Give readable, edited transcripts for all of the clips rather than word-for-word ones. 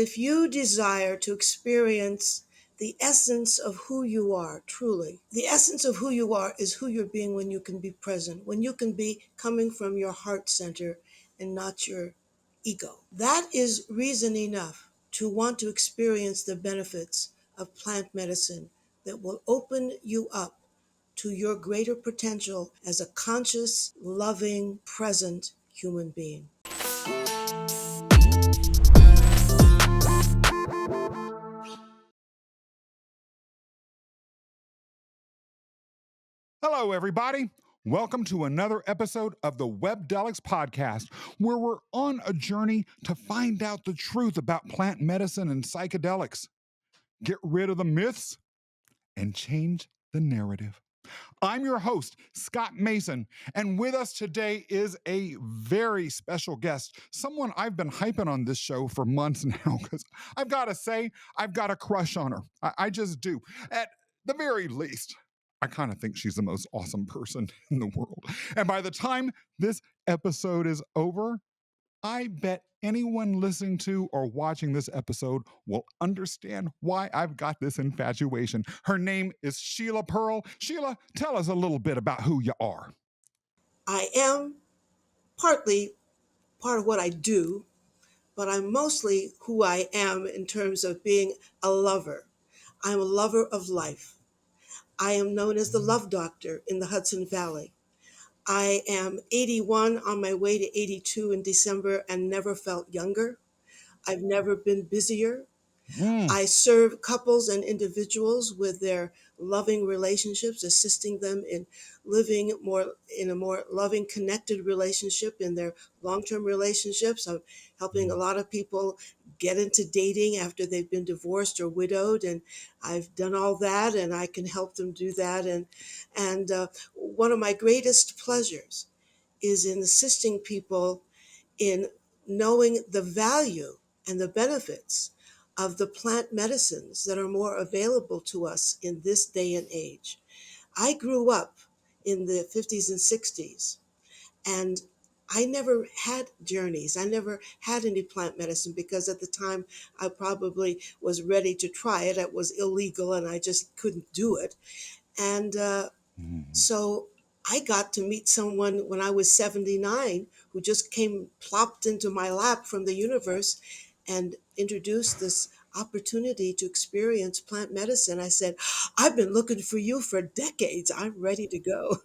If you desire to experience the essence of who you are, truly, the essence of who you are is who you're being when you can be present, when you can be coming from your heart center and not your ego. That is reason enough to want to experience the benefits of plant medicine that will open you up to your greater potential as a conscious, loving, present human being. Hello, everybody. Welcome to another episode of the Webdelics podcast, where we're on a journey to find out the truth about plant medicine and psychedelics, get rid of the myths, and change the narrative. I'm your host, Scott Mason, and with us today is a very special guest, someone I've been hyping on this show for months now, because I've got to say, I've got a crush on her. I just do. At the very least, I kind of think she's the most awesome person in the world. And by the time this episode is over, I bet anyone listening to or watching this episode will understand why I've got this infatuation. Her name is Sheila Pearl. Sheila, tell us a little bit about who you are. I am partly part of what I do, but I'm mostly who I am in terms of being a lover. I'm a lover of life. I am known as the love doctor in the Hudson Valley. I am 81, on my way to 82 in December, and never felt younger. I've never been busier. Mm. I serve couples and individuals with their loving relationships, assisting them in living more in a more loving, connected relationship in their long-term relationships. I'm helping a lot of people get into dating after they've been divorced or widowed, and I've done all that, and I can help them do that. And one of my greatest pleasures is in assisting people in knowing the value and the benefits of the plant medicines that are more available to us in this day and age. I grew up in the 50s and 60s, and I never had journeys. I never had any plant medicine because at the time I probably was ready to try it. It was illegal and I just couldn't do it. And so I got to meet someone when I was 79 who just came plopped into my lap from the universe and introduced this opportunity to experience plant medicine. I said, I've been looking for you for decades. I'm ready to go.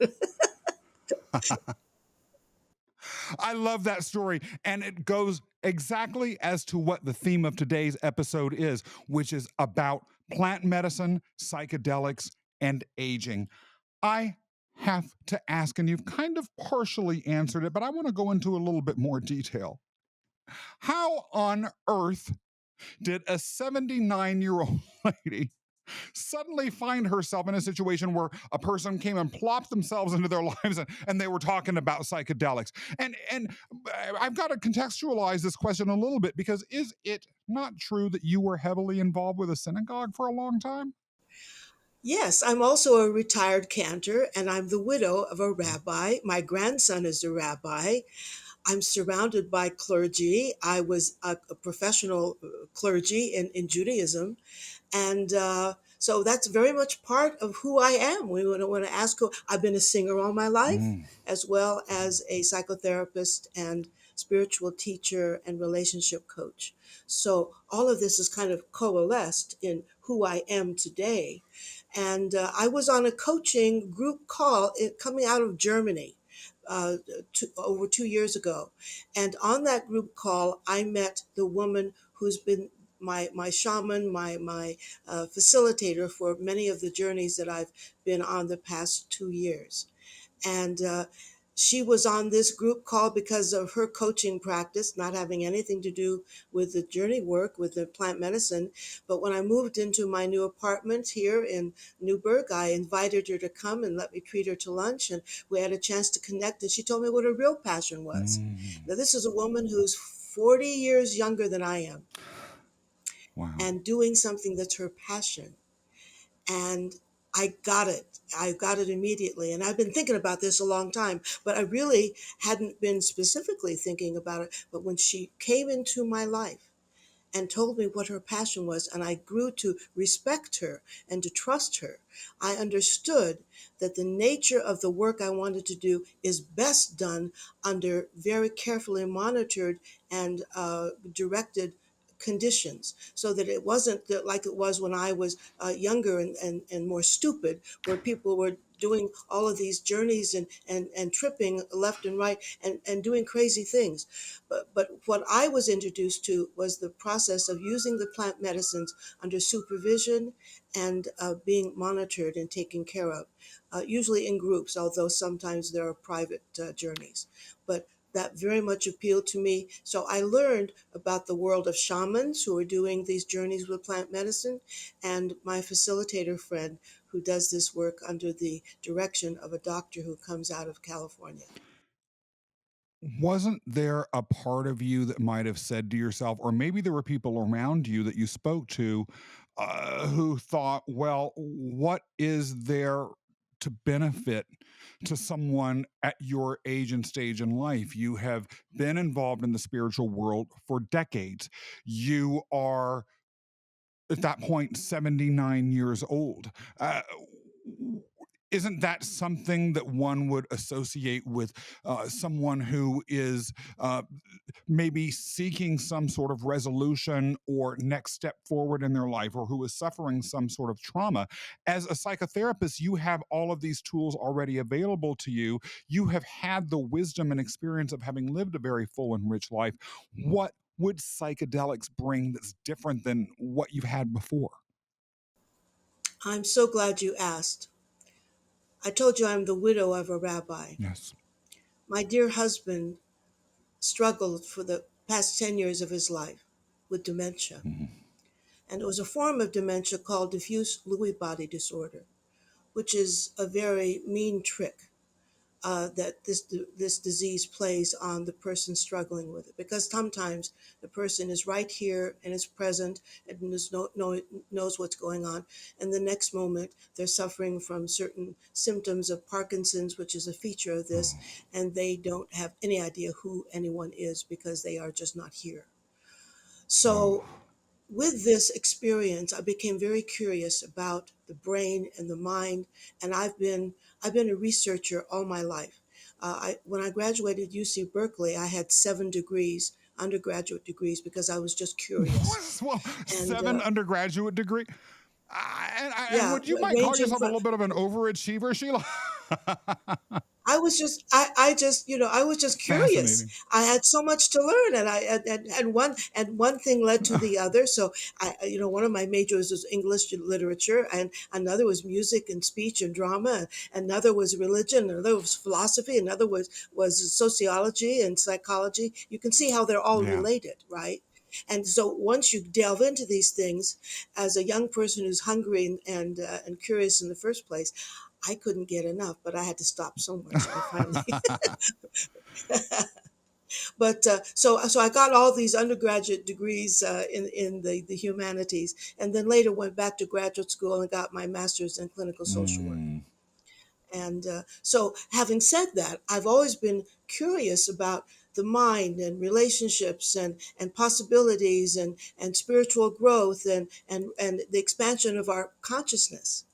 I love that story. And it goes exactly as to what the theme of today's episode is, which is about plant medicine, psychedelics, and aging. I have to ask, and you've kind of partially answered it, but I want to go into a little bit more detail. How on earth did a 79-year-old lady suddenly find herself in a situation where a person came and plopped themselves into their lives and they were talking about psychedelics? And I've got to contextualize this question a little bit, because is it not true that you were heavily involved with a synagogue for a long time? Yes, I'm also a retired cantor, and I'm the widow of a rabbi. My grandson is a rabbi. I'm surrounded by clergy. I was a professional clergy in Judaism. And so that's very much part of who I am. We want to ask who I've been a singer all my life, Mm. as well as a psychotherapist and spiritual teacher and relationship coach. So all of this is kind of coalesced in who I am today. And I was on a coaching group call coming out of Germany uh, over 2 years ago. And on that group call, I met the woman who's been my shaman, my facilitator for many of the journeys that I've been on the past 2 years. And she was on this group call because of her coaching practice, not having anything to do with the journey work, with the plant medicine. But when I moved into my new apartment here in Newburgh, I invited her to come and let me treat her to lunch. And we had a chance to connect. And she told me what her real passion was. Mm. Now, this is a woman who's 40 years younger than I am Wow. and doing something that's her passion. And I got it. I got it immediately. And I've been thinking about this a long time, but I really hadn't been specifically thinking about it. But when she came into my life and told me what her passion was, and I grew to respect her and to trust her. I understood that the nature of the work I wanted to do is best done under very carefully monitored and directed conditions, so that it wasn't like it was when I was younger and more stupid, where people were doing all of these journeys and tripping left and right and doing crazy things. But what I was introduced to was the process of using the plant medicines under supervision and being monitored and taken care of, usually in groups, although sometimes there are private journeys. But that very much appealed to me. So I learned about the world of shamans who are doing these journeys with plant medicine, and my facilitator friend who does this work under the direction of a doctor who comes out of California. Wasn't there a part of you that might have said to yourself, or maybe there were people around you that you spoke to who thought, well, what is there to benefit to someone at your age and stage in life? You have been involved in the spiritual world for decades. You are at that point 79 years old. Uh, isn't that something that one would associate with someone who is maybe seeking some sort of resolution or next step forward in their life, or who is suffering some sort of trauma? As a psychotherapist, you have all of these tools already available to you. You have had the wisdom and experience of having lived a very full and rich life. What would psychedelics bring that's different than what you've had before? I'm so glad you asked. I told you I'm the widow of a rabbi. Yes. My dear husband struggled for the past 10 years of his life with dementia. Mhm. And it was a form of dementia called diffuse Lewy body disorder, which is a very mean trick that this disease plays on the person struggling with it. Because sometimes the person is right here and is present and knows what's going on, and the next moment they're suffering from certain symptoms of Parkinson's, which is a feature of this, Oh, and they don't have any idea who anyone is because they are just not here. So oh. with this experience, I became very curious about the brain and the mind, and I've been a researcher all my life. When I graduated UC Berkeley, I had 7 degrees, undergraduate degrees, because I was just curious. Well, And 7 undergraduate degree. And yeah, would you might call ranging yourself a from little bit of an overachiever, Sheila? I just, I was just curious. Fascinating. I had so much to learn, and one thing led to the other. So one of my majors was English literature, and another was music and speech and drama. Another was religion. Another was philosophy. Another was sociology and psychology. You can see how they're all Yeah. related, right? And so once you delve into these things, as a young person who's hungry and curious in the first place, I couldn't get enough, but I had to stop somewhere. So I finally, but so I got all these undergraduate degrees in the humanities, and then later went back to graduate school and got my master's in clinical social work. Mm. And so, having said that, I've always been curious about the mind and relationships and possibilities and spiritual growth and the expansion of our consciousness.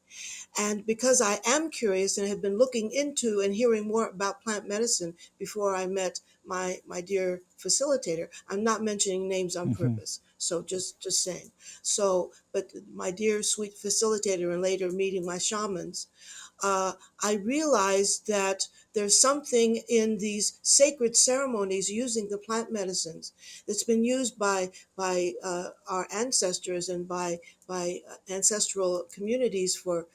And because I am curious and have been looking into and hearing more about plant medicine before I met my dear facilitator, I'm not mentioning names on Mhm. purpose. So just saying. So, but my dear sweet facilitator and later meeting my shamans, I realized that there's something in these sacred ceremonies using the plant medicines that's been used by our ancestors and by ancestral communities for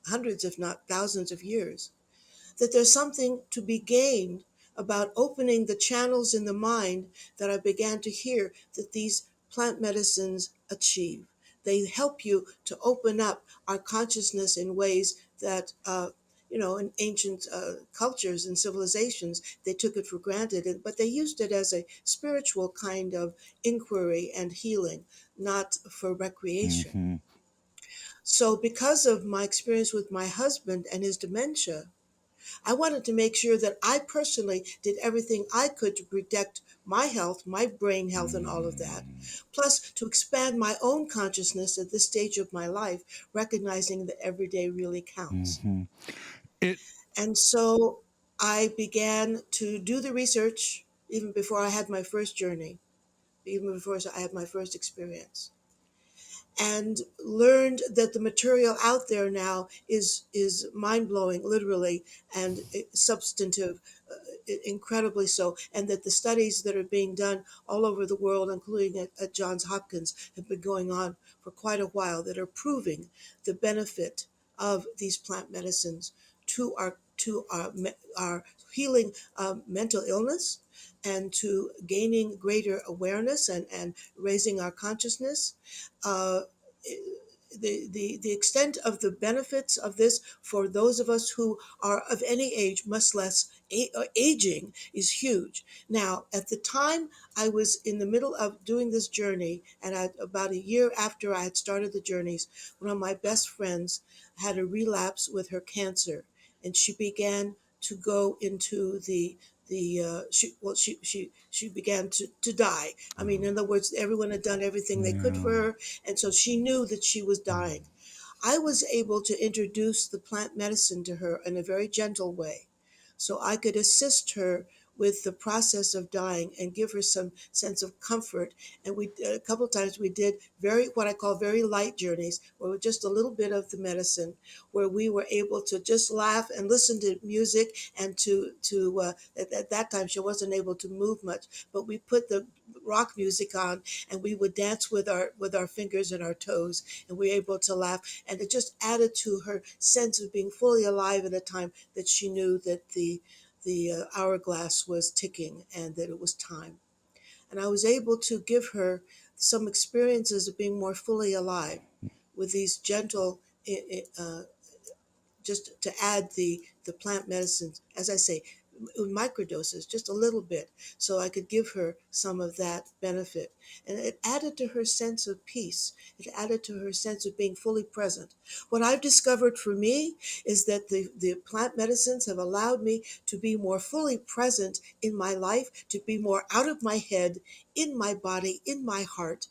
hundreds, if not thousands, of years, that there's something to be gained about opening the channels in the mind that I began to hear that these plant medicines achieve. They help you to open up our consciousness in ways that, in ancient cultures and civilizations, they took it for granted, but they used it as a spiritual kind of inquiry and healing, not for recreation. Mhm. So, because of my experience with my husband and his dementia, I wanted to make sure that I personally did everything I could to protect my health, my brain health, and all of that. Plus, to expand my own consciousness at this stage of my life, recognizing that every day really counts. Mm-hmm. It And so I began to do the research even before I had my first journey, even before I had my first experience, and learned that the material out there now is mind blowing, literally, and substantive, incredibly so, and that the studies that are being done all over the world, including at Johns Hopkins, have been going on for quite a while, that are proving the benefit of these plant medicines to our healing mental illness, and to gaining greater awareness and raising our consciousness. Uh, the extent of the benefits of this for those of us who are of any age, much less aging, is huge. Now, at the time I was in the middle of doing this journey, and about a year after I had started the journeys, one of my best friends had a relapse with her cancer, and she began to go into she began to die. I mean, in other words, everyone had done everything they could for yeah. her, and so she knew that she was dying. I was able to introduce the plant medicine to her in a very gentle way, so I could assist her with the process of dying and give her some sense of comfort. And we a couple of times we did very what I call very light journeys, where with just a little bit of the medicine, where we were able to just laugh and listen to music, and at that time she wasn't able to move much, but we put the rock music on, and we would dance with our fingers and our toes, and we were able to laugh, and it just added to her sense of being fully alive at a time that she knew that the hourglass was ticking and that it was time. And I was able to give her some experiences of being more fully alive with these gentle, just to add the plant medicines, as I say, microdoses, just a little bit, so I could give her some of that benefit. And it added to her sense of peace. It added to her sense of being fully present. What I've discovered for me is that the plant medicines have allowed me to be more fully present in my life, to be more out of my head, in my body, in my heart,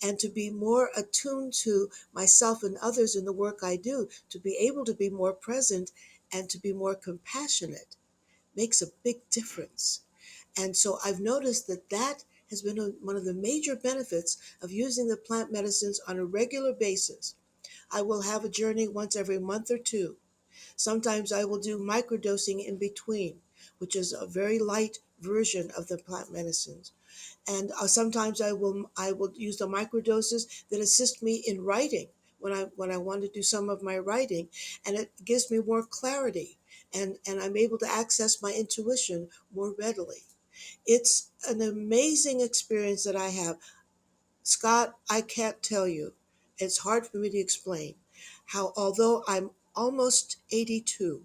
and to be more attuned to myself and others in the work I do, to be able to be more present and to be more compassionate, makes a big difference. And so I've noticed that that has been one of the major benefits of using the plant medicines on a regular basis. I will have a journey once every month or two. Sometimes I will do microdosing in between, which is a very light version of the plant medicines. And sometimes I will use the microdoses that assist me in writing when I want to do some of my writing, and it gives me more clarity, and I'm able to access my intuition more readily. It's an amazing experience that I have, Scott. I can't tell you. It's hard for me to explain how, although I'm almost 82,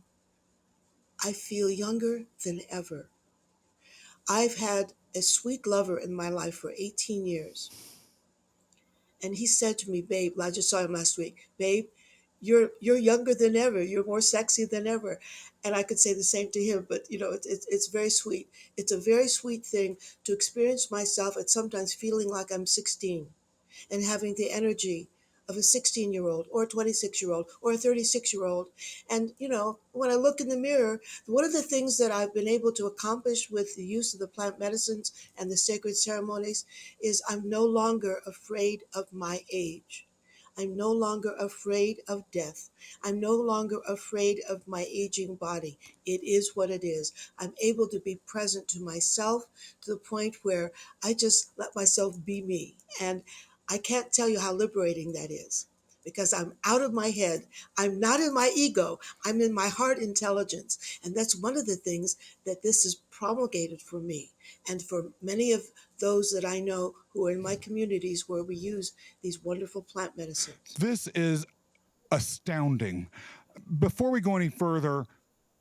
I feel younger than ever. I've had a sweet lover in my life for 18 years. And he said to me, "Babe," I just saw him last week, "Babe, you're younger than ever. You're more sexy than ever." And I could say the same to him, but it's very sweet. It's a very sweet thing to experience myself at sometimes feeling like I'm 16 and having the energy of a 16-year-old or a 26-year-old or a 36-year-old. And, when I look in the mirror, one of the things that I've been able to accomplish with the use of the plant medicines and the sacred ceremonies is I'm no longer afraid of my age. I'm no longer afraid of death. I'm no longer afraid of my aging body. It is what it is. I'm able to be present to myself to the point where I just let myself be me. And I can't tell you how liberating that is, because I'm out of my head. I'm not in my ego. I'm in my heart intelligence. And that's one of the things that this has promulgated for me and for many of those that I know who are in my communities where we use these wonderful plant medicines. This is astounding. Before we go any further,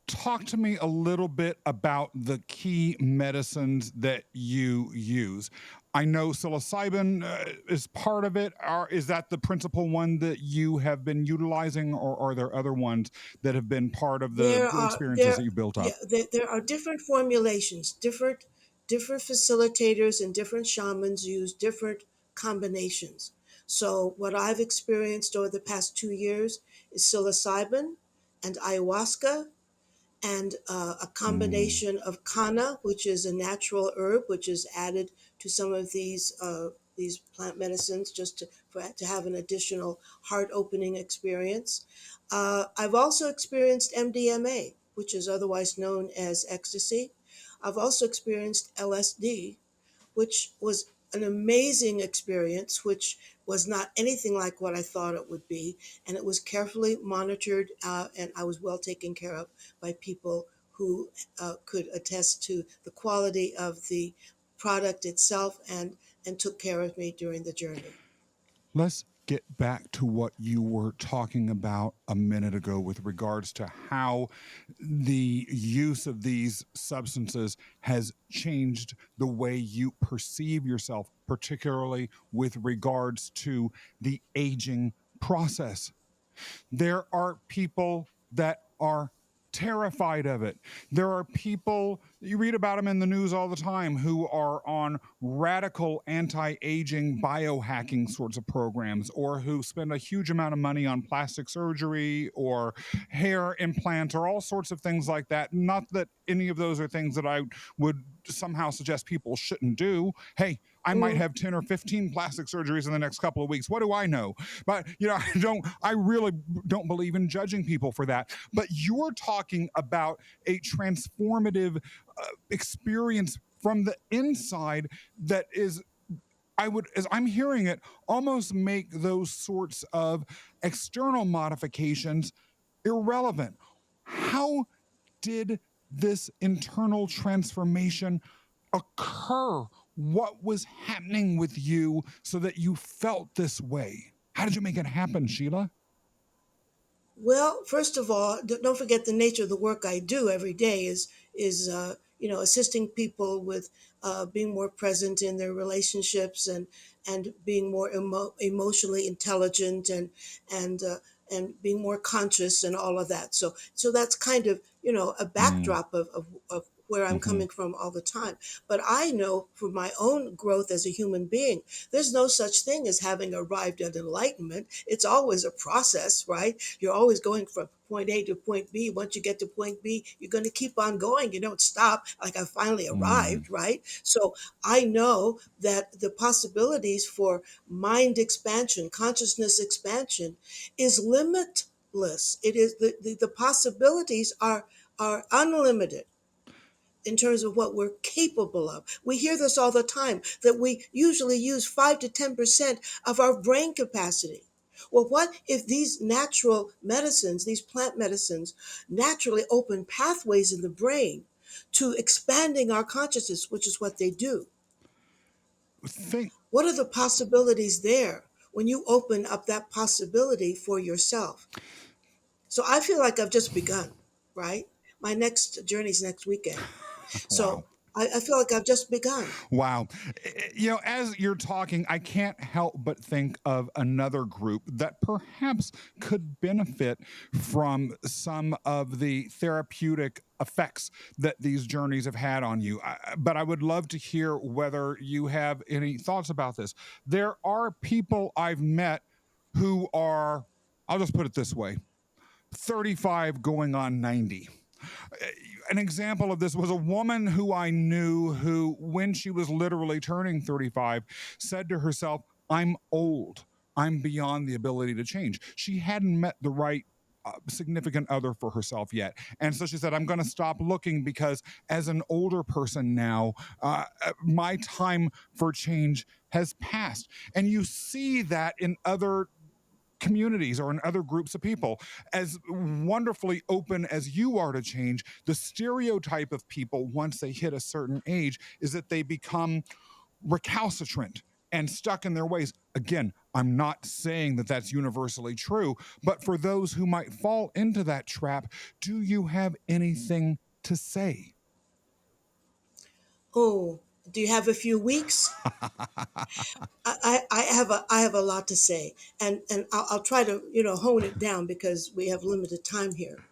talk to me a little bit about the key medicines that you use. I know psilocybin is part of it. Is that the principal one that you have been utilizing, or are there other ones that have been part of the There are experiences there that you built yeah up? there are different formulations, different facilitators and different shamans use different combinations. So what I've experienced over the past 2 years is psilocybin and ayahuasca and a Mm. combination of kanna, which is a natural herb, which is added to some of these plant medicines just to have an additional heart opening experience. I've also experienced MDMA, which is otherwise known as ecstasy. I've also experienced LSD, which was an amazing experience, which was not anything like what I thought it would be. And it was carefully monitored, and I was well taken care of by people who could attest to the quality of the product itself and took care of me during the journey. Let's get back to what you were talking about a minute ago with regards to how the use of these substances has changed the way you perceive yourself, particularly with regards to the aging process. There are people that are terrified of it. There are people, you read about them in the news all the time, who are on radical anti aging biohacking sorts of programs, or who spend a huge amount of money on plastic surgery or hair implants or all sorts of things like that. Not that any of those are things that I would somehow suggest people shouldn't do. Hey, I might Mm. have 10 or 15 plastic surgeries in the next couple of weeks. What do I know? But I really don't believe in judging people for that. But you're talking about a transformative experience from the inside that is, I would, as I'm hearing it, almost make those sorts of external modifications irrelevant. How did this internal transformation occur? What was happening with you so that you felt this way? How did you make it happen, Sheila? Well, first of all, don't forget the nature of the work I do every day is assisting people with being more present in their relationships and being more emotionally intelligent and being more conscious and all of that. So that's kind of a Mm, backdrop of where I'm hmm. coming from all the time. But I know for my own growth as a human being, there's no such thing as having arrived at enlightenment. It's always a process, right? You're always going from point A to point B. Once you get to point B, you're going to keep on going. You don't stop like I finally Mm. arrived, right? So I know that the possibilities for mind expansion, consciousness expansion is limitless. It is the possibilities are unlimited in terms of what we're capable of. We hear this all the time that we usually use 5 to 10% of our brain capacity. Well, what if these natural medicines, these plant medicines, naturally open pathways in the brain to expanding our consciousness, which is what they do? Think What are the possibilities there when you open up that possibility for yourself? So I feel like I've just begun, right? My next journey's next weekend. wow. So I feel like I've just begun. Wow. As you're talking, I can't help but think of another group that perhaps could benefit from some of the therapeutic effects that these journeys have had on you. But I would love to hear whether you have any thoughts about this. There are people I've met who are, I'll just put it this way, 35 going on 90. An example of this was a woman who I knew who, when she was literally turning 35, said to herself, I'm old. I'm beyond the ability to change. She hadn't met the right significant other for herself yet. And so she said, I'm going to stop looking because as an older person now, my time for change has passed. And you see that in other communities or in other groups of people. As wonderfully open as you are to change, the stereotype of people once they hit a certain age is that they become recalcitrant and stuck in their ways. Again, I'm not saying that that's universally true, but for those who might fall into that trap, do you have anything to say? Oh, Do you have a few weeks? I have a lot to say, and I'll try to hone it down because we have limited time here.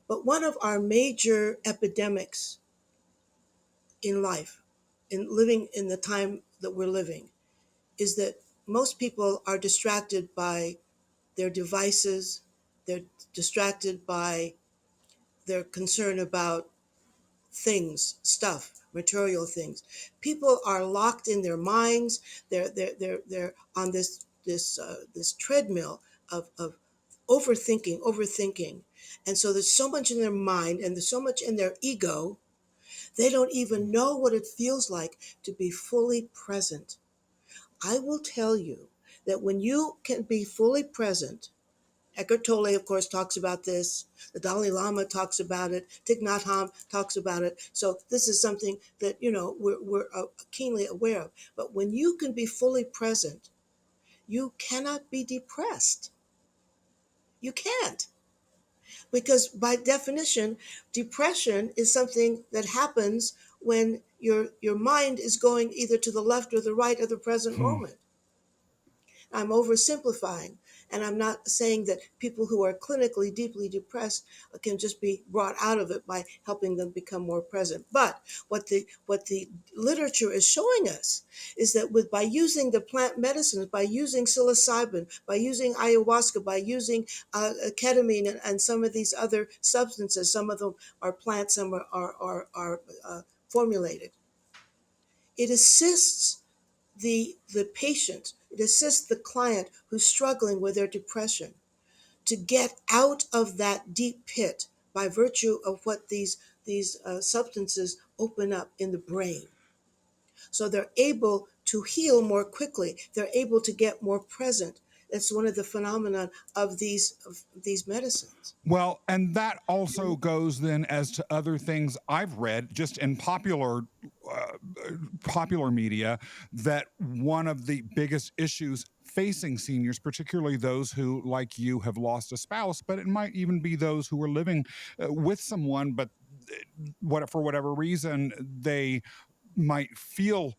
But one of our major epidemics in life, in living in the time that we're living, is that most people are distracted by their devices. They're distracted by their concern about things, stuff, material things. People are locked in their minds. They're on this treadmill of overthinking. And so there's so much in their mind and there's so much in their ego, they don't even know what it feels like to be fully present. I will tell you that when you can be fully present, Eckhart Tolle, of course, talks about this. The Dalai Lama talks about it. Thich Nhat Hanh talks about it. So this is something that we're keenly aware of. But when you can be fully present, you cannot be depressed. You can't, because by definition, depression is something that happens when your mind is going either to the left or the right of the present Hmm. moment. I'm oversimplifying. And I'm not saying that people who are clinically deeply depressed can just be brought out of it by helping them become more present. But what the literature is showing us is that by using the plant medicines, by using psilocybin, by using ayahuasca, by using ketamine and some of these other substances, some of them are plants, some are formulated. It assists the patient, it assists the client who's struggling with their depression to get out of that deep pit by virtue of what these substances open up in the brain. So they're able to heal more quickly. They're able to get more present. That's one of the phenomena of these medicines. Well, and that also goes then as to other things I've read just in popular media, that one of the biggest issues facing seniors, particularly those who, like you, have lost a spouse, but it might even be those who are living with someone, but what for whatever reason they might feel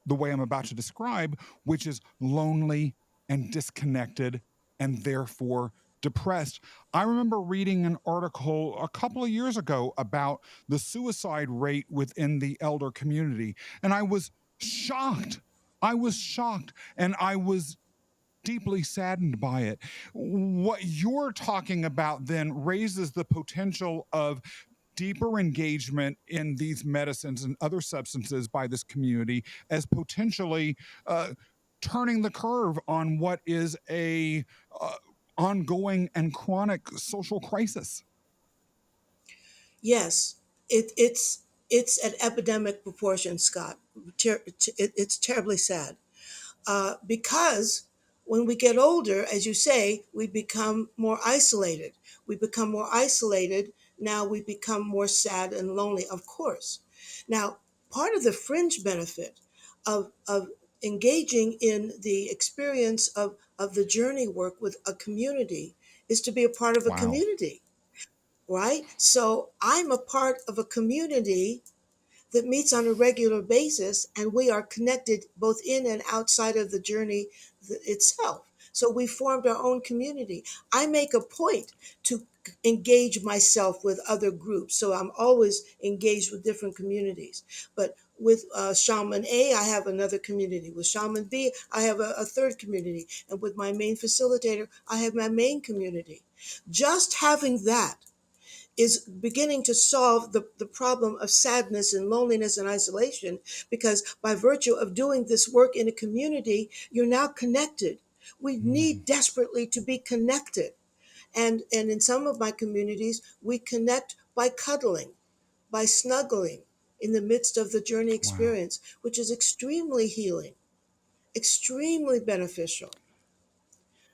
the way I'm about to describe, which is lonely and disconnected and therefore depressed. I remember reading an article a couple of years ago about the suicide rate within the elder community, and I was shocked. I was shocked and I was deeply saddened by it. What you're talking about then raises the potential of deeper engagement in these medicines and other substances by this community as potentially turning the curve on what is a ongoing and chronic social crisis. Yes, it's an epidemic proportion, Scott. It's terribly sad. Because when we get older, as you say, we become more isolated. We become more isolated. Now we become more sad and lonely, of course. Now, part of the fringe benefit of engaging in the experience of the journey work with a community is to be a part of a Wow. community, right? So I'm a part of a community that meets on a regular basis, and we are connected both in and outside of the journey itself. So we formed our own community. I make a point to engage myself with other groups, so I'm always engaged with different communities. But with Shaman A, I have another community. With Shaman B, I have a third community. And with my main facilitator, I have my main community. Just having that is beginning to solve the problem of sadness and loneliness and isolation, because by virtue of doing this work in a community, you're now connected. We need desperately to be connected. And in some of my communities, we connect by cuddling, by snuggling in the midst of the journey Wow. experience, which is extremely healing, extremely beneficial.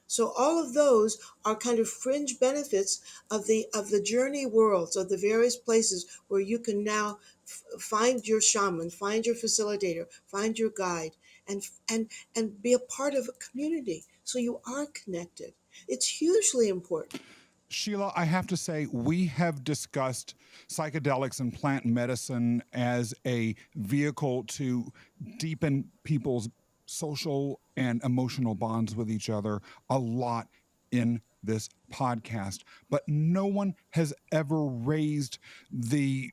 So all of those are kind of fringe benefits of the journey worlds, of the various places where you can now find your shaman, find your facilitator, find your guide, and be a part of a community. So you are connected. It's hugely important. Sheila, I have to say, we have discussed psychedelics and plant medicine as a vehicle to deepen people's social and emotional bonds with each other a lot in this podcast. But no one has ever raised the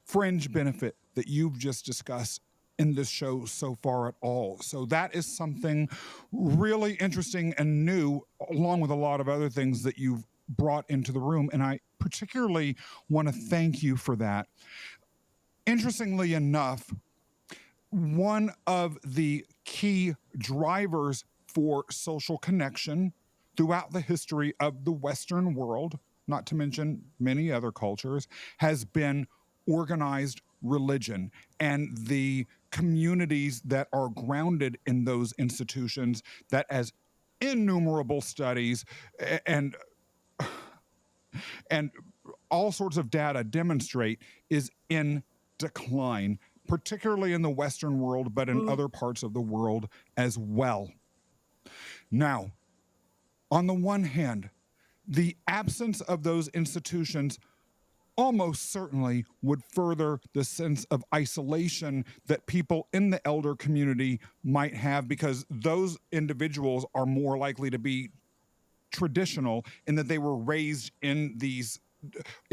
fringe benefit that you've just discussed in this show so far at all. So that is something really interesting and new, along with a lot of other things that you've brought into the room. And I particularly want to thank you for that. Interestingly enough, one of the key drivers for social connection throughout the history of the Western world, not to mention many other cultures, has been organized religion and the communities that are grounded in those institutions that, as innumerable studies and and all sorts of data demonstrate, is in decline, particularly in the Western world, but in Mm. other parts of the world as well. Now, on the one hand, the absence of those institutions almost certainly would further the sense of isolation that people in the elder community might have, because those individuals are more likely to be traditional in that they were raised in these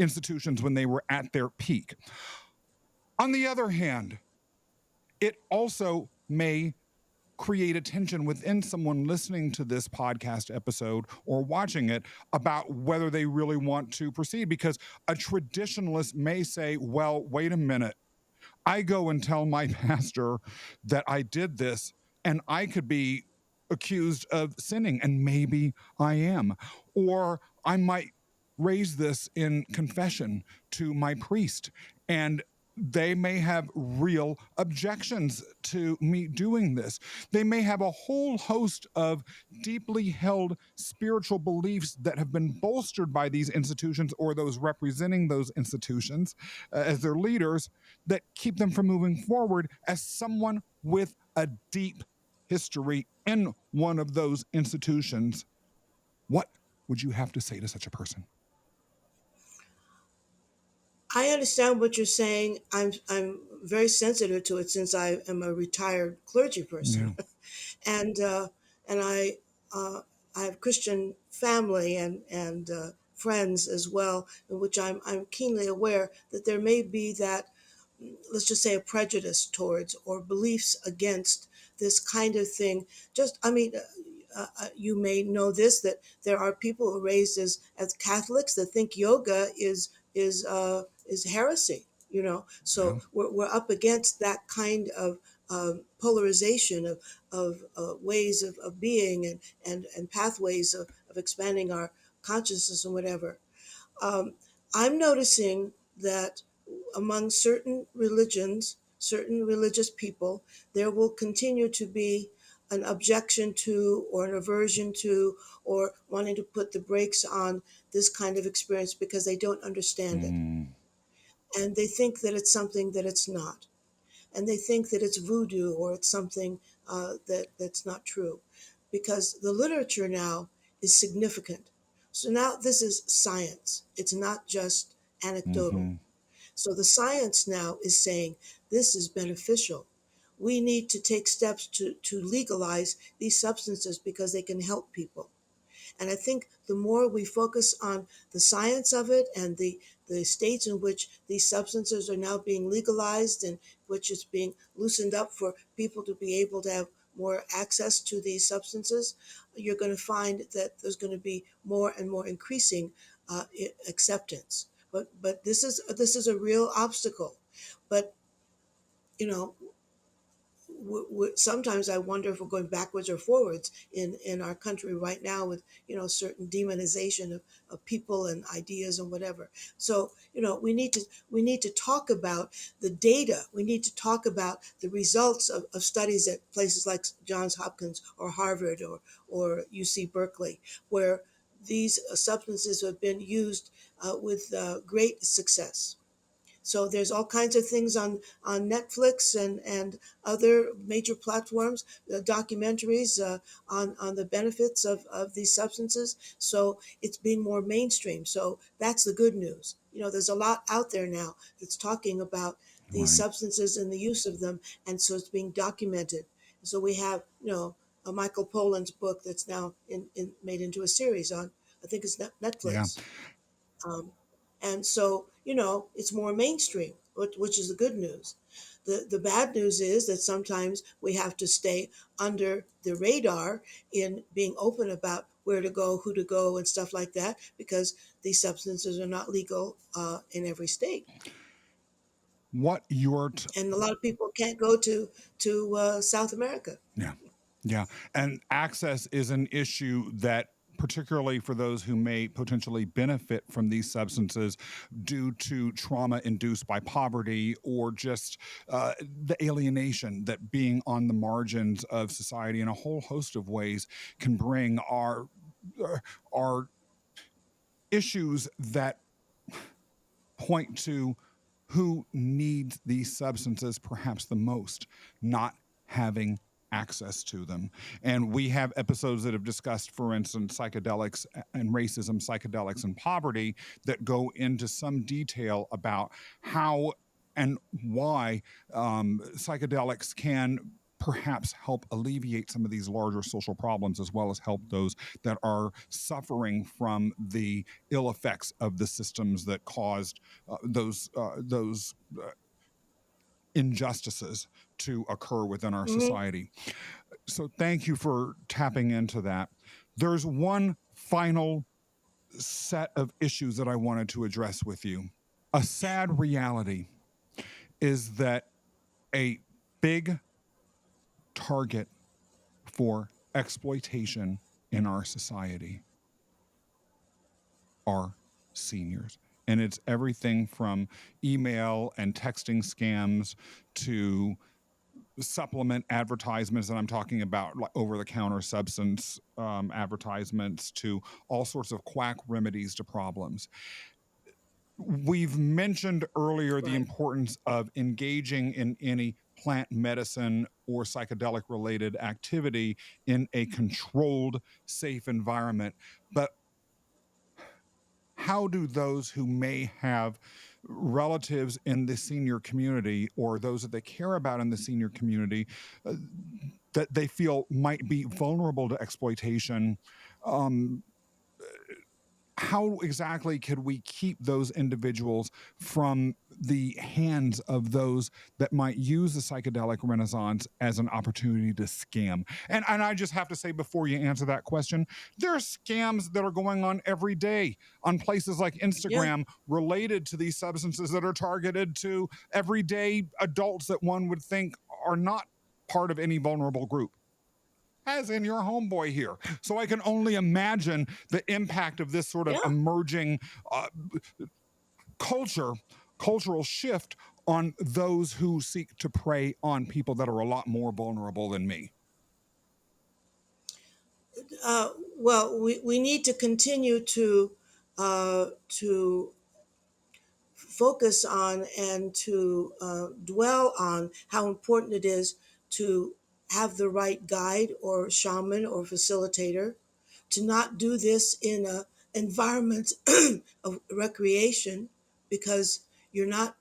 institutions when they were at their peak. On the other hand, it also may create a tension within someone listening to this podcast episode or watching it about whether they really want to proceed, because a traditionalist may say, well, wait a minute, I go and tell my pastor that I did this, and I could be accused of sinning, and maybe I am. Or I might raise this in confession to my priest, and they may have real objections to me doing this. They may have a whole host of deeply held spiritual beliefs that have been bolstered by these institutions or those representing those institutions as their leaders, that keep them from moving forward as someone with a deep history in one of those institutions. What would you have to say to such a person? I understand what you're saying. I'm very sensitive to it since I am a retired clergy person, Yeah. and and I have Christian family and friends as well, in which I'm keenly aware that there may be that, let's just say, a prejudice towards or beliefs against this kind of thing. Just, I mean, you may know this, that there are people who are raised as Catholics that think yoga is heresy. So Yeah. we're up against that kind of polarization of ways of being and pathways of expanding our consciousness and whatever. um, I'm noticing that among certain religions, certain religious people, there will continue to be an objection to or an aversion to or wanting to put the brakes on this kind of experience because they don't understand it. Mm. And they think that it's something that it's not. And they think that it's voodoo or it's something that's not true. Because the literature now is significant. So now this is science. It's not just anecdotal. Mm-hmm. So the science now is saying this is beneficial. We need to take steps to legalize these substances because they can help people. And I think the more we focus on the science of it and the states in which these substances are now being legalized and which is being loosened up for people to be able to have more access to these substances, you're going to find that there's going to be more and more increasing acceptance. But this is a real obstacle. But you know, sometimes I wonder if we're going backwards or forwards in our country right now with certain demonization of people and ideas and whatever. So we need to talk about the data. We need to talk about the results of studies at places like Johns Hopkins or Harvard or UC Berkeley, where these substances have been used with great success. So there's all kinds of things on Netflix and other major platforms, documentaries on the benefits of these substances. So it's being more mainstream. So that's the good news. There's a lot out there now that's talking about these Right. substances and the use of them, and so it's being documented. So we have, Michael Pollan's book that's now made into a series on, I think it's Yeah. Netflix. Um, and so, it's more mainstream, which is the good news. The bad news is that sometimes we have to stay under the radar in being open about where to go, who to go, and stuff like that, because these substances are not legal in every state. What you're And a lot of people can't go to South America. Yeah. Yeah. And access is an issue that, particularly for those who may potentially benefit from these substances due to trauma induced by poverty or just the alienation that being on the margins of society in a whole host of ways can bring uh, are issues that point to who needs these substances perhaps the most, not having access to them. And we have episodes that have discussed, for instance, psychedelics and racism, psychedelics and poverty, that go into some detail about how and why psychedelics can perhaps help alleviate some of these larger social problems as well as help those that are suffering from the ill effects of the systems that caused those injustices to occur within our Hmm. society. So thank you for tapping into that. There's one final set of issues that I wanted to address with you. A sad reality is that a big target for exploitation in our society are seniors. And it's everything from email and texting scams to supplement advertisements, and I'm talking about like over the counter substance advertisements, to all sorts of quack remedies to problems. We've mentioned earlier the Right. importance of engaging in any plant medicine or psychedelic related activity in a controlled, safe environment. But how do those who may have relatives in the senior community or those that they care about in the senior community uh, that they feel might be vulnerable to exploitation, um, how exactly could we keep those individuals from the hands of those that might use the psychedelic renaissance as an opportunity to scam? And I just have to say, before you answer that question, there are scams that are going on every day on places like Yeah. Instagram related to these substances that are targeted to everyday adults that one would think are not part of any vulnerable group, as in your homeboy here. So I can only imagine the impact of this sort of Yeah. emerging uh, culture, cultural shift on those who seek to prey on people that are a lot more vulnerable than me. Uh, well, we need to continue to focus on and to dwell on how important it is to have the right guide or shaman or facilitator, to not do this in a environment of recreation, because you're not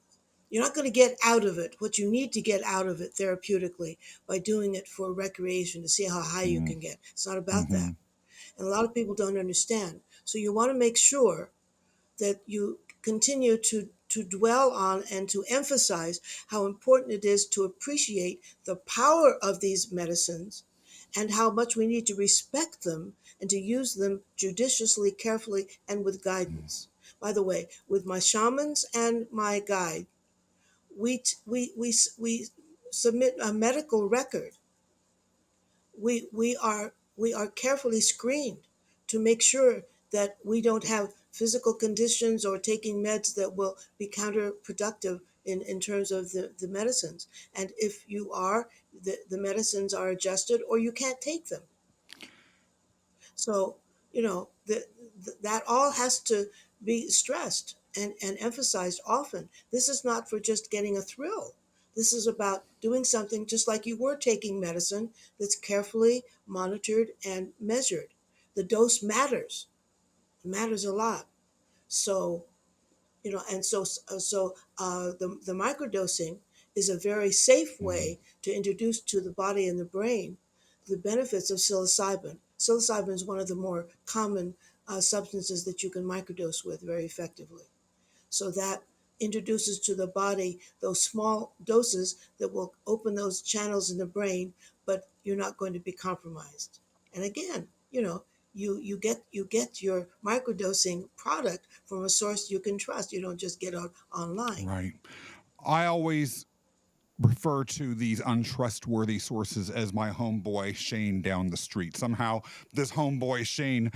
you're not going to get out of it what you need to get out of it therapeutically by doing it for recreation to see how high you Mm-hmm. can get. It's not about Mm-hmm. that. And a lot of people don't understand. So you want to make sure that you continue to dwell on and to emphasize how important it is to appreciate the power of these medicines and how much we need to respect them and to use them judiciously, carefully, and with guidance. By the way, with my shamans and my guide, we submit a medical record. We are carefully screened to make sure that we don't have physical conditions or taking meds that will be counterproductive in terms of the medicines. And if you are, the medicines are adjusted or you can't take them. So, that all has to be stressed. and emphasized often. This is not for just getting a thrill. This is about doing something just like you were taking medicine that's carefully monitored and measured. The dose matters. It matters a lot. So, the microdosing is a very safe Mhm. way to introduce to the body and the brain the benefits of psilocybin. Psilocybin is one of the more common substances that you can microdose with very effectively. So that introduces to the body those small doses that will open those channels in the brain, but you're not going to be compromised. And again, you get your microdosing product from a source you can trust. You don't just get it online. Right. I always refer to these untrustworthy sources as my homeboy Shane down the street. Somehow, this homeboy Shane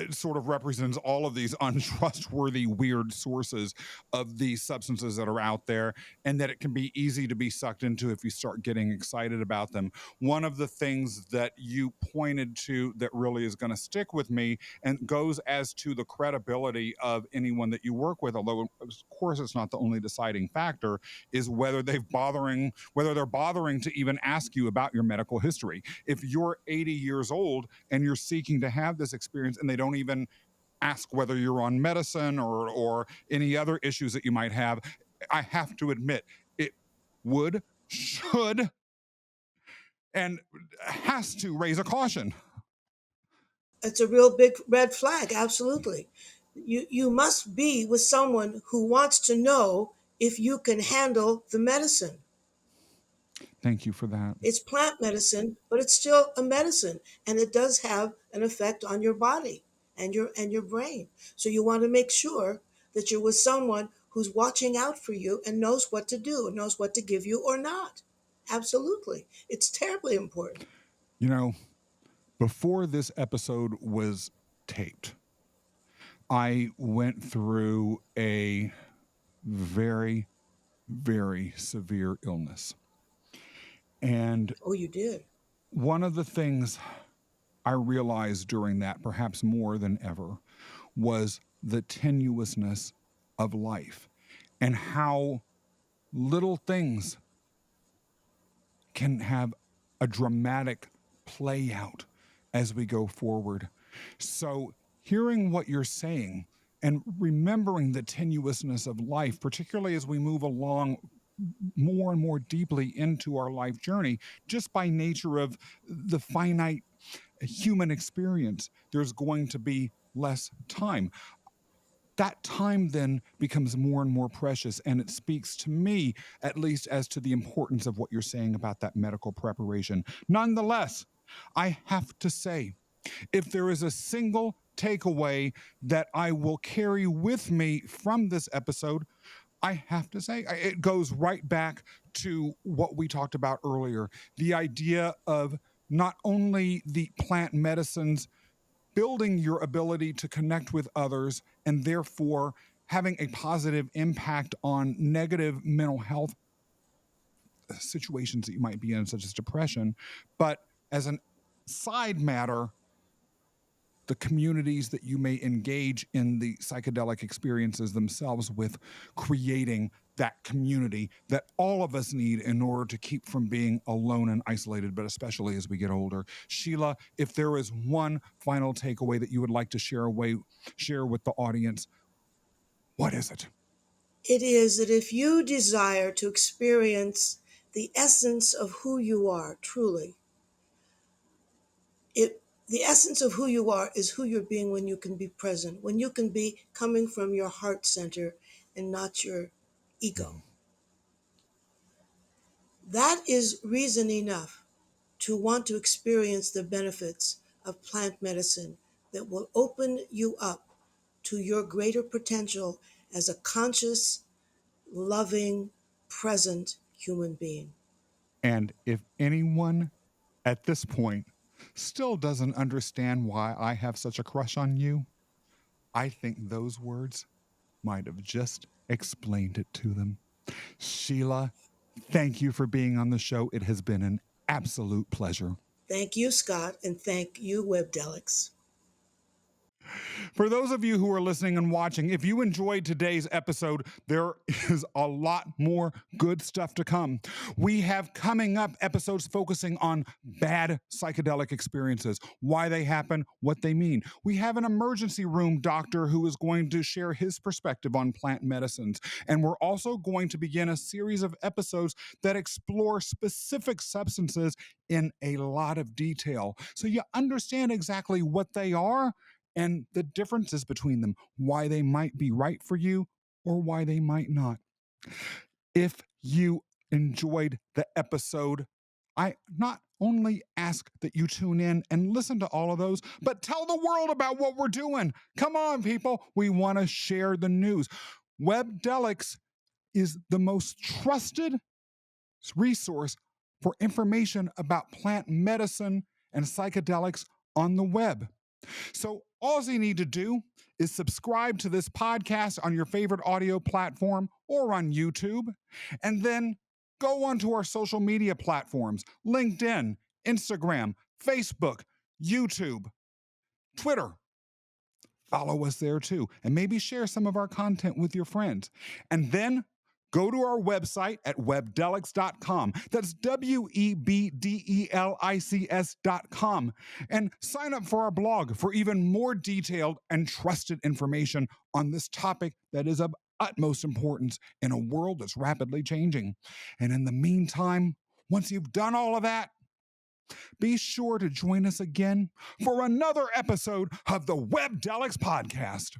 sort of represents all of these untrustworthy, weird sources of these substances that are out there, and that it can be easy to be sucked into if you start getting excited about them. One of the things that you pointed to that really is going to stick with me and goes as to the credibility of anyone that you work with, although, of course, it's not the only deciding factor, is whether they're bothering to even ask you about your medical history. If you're 80 years old and you're seeking to have this experience and they don't even ask whether you're on medicine or any other issues that you might have, I have to admit it would, should, and has to raise a caution. It's a real big red flag, absolutely. You must be with someone who wants to know if you can handle the medicine. Thank you for that. It's plant medicine, but it's still a medicine, and it does have an effect on your body and your brain. So you want to make sure that you're with someone who's watching out for you and knows what to do and knows what to give you or not. Absolutely. It's terribly important. You know, before this episode was taped, I went through a very, very severe illness. And Oh, you did. one of the things I realized during that, perhaps more than ever, was the tenuousness of life and how little things can have a dramatic play out as we go forward. So, hearing what you're saying and remembering the tenuousness of life, particularly as we move along more and more deeply into our life journey, just by nature of the finite human experience, there's going to be less time. That time then becomes more and more precious. And it speaks to me, at least, as to the importance of what you're saying about that medical preparation. Nonetheless, I have to say, if there is a single takeaway that I will carry with me from this episode, I have to say it goes right back to what we talked about earlier, the idea of not only the plant medicines building your ability to connect with others and therefore having a positive impact on negative mental health situations that you might be in, such as depression, but as an side matter, the communities that you may engage in the psychedelic experiences themselves with, creating that community that all of us need in order to keep from being alone and isolated, but especially as we get older. Sheila, if there is one final takeaway that you would like to share with the audience, what is it? It is that if you desire to experience the essence of who you are truly, it the essence of who you are is who you're being when you can be present, when you can be coming from your heart center and not your ego. Mhm. That is reason enough to want to experience the benefits of plant medicine that will open you up to your greater potential as a conscious, loving, present human being. And if anyone at this point still doesn't understand why I have such a crush on you, I think those words might have just explained it to them. Sheila, thank you for being on the show. It has been an absolute pleasure. Thank you, Scott, and thank you, Webdelics. For those of you who are listening and watching, if you enjoyed today's episode, there is a lot more good stuff to come. We have coming up episodes focusing on bad psychedelic experiences, why they happen, what they mean. We have an emergency room doctor who is going to share his perspective on plant medicines. And we're also going to begin a series of episodes that explore specific substances in a lot of detail, so you understand exactly what they are and the differences between them, why they might be right for you or why they might not. If you enjoyed the episode, I not only ask that you tune in and listen to all of those, but tell the world about what we're doing. Come on, people. We want to share the news. Webdelics is the most trusted resource for information about plant medicine and psychedelics on the web. So all you need to do is subscribe to this podcast on your favorite audio platform or on YouTube, and then go onto our social media platforms: LinkedIn, Instagram, Facebook, YouTube, Twitter. Follow us there too, and maybe share some of our content with your friends. And then go to our website at webdelics.com. That's WEBDELICS.com. And sign up for our blog for even more detailed and trusted information on this topic that is of utmost importance in a world that's rapidly changing. And in the meantime, once you've done all of that, be sure to join us again for another episode of the Webdelics podcast.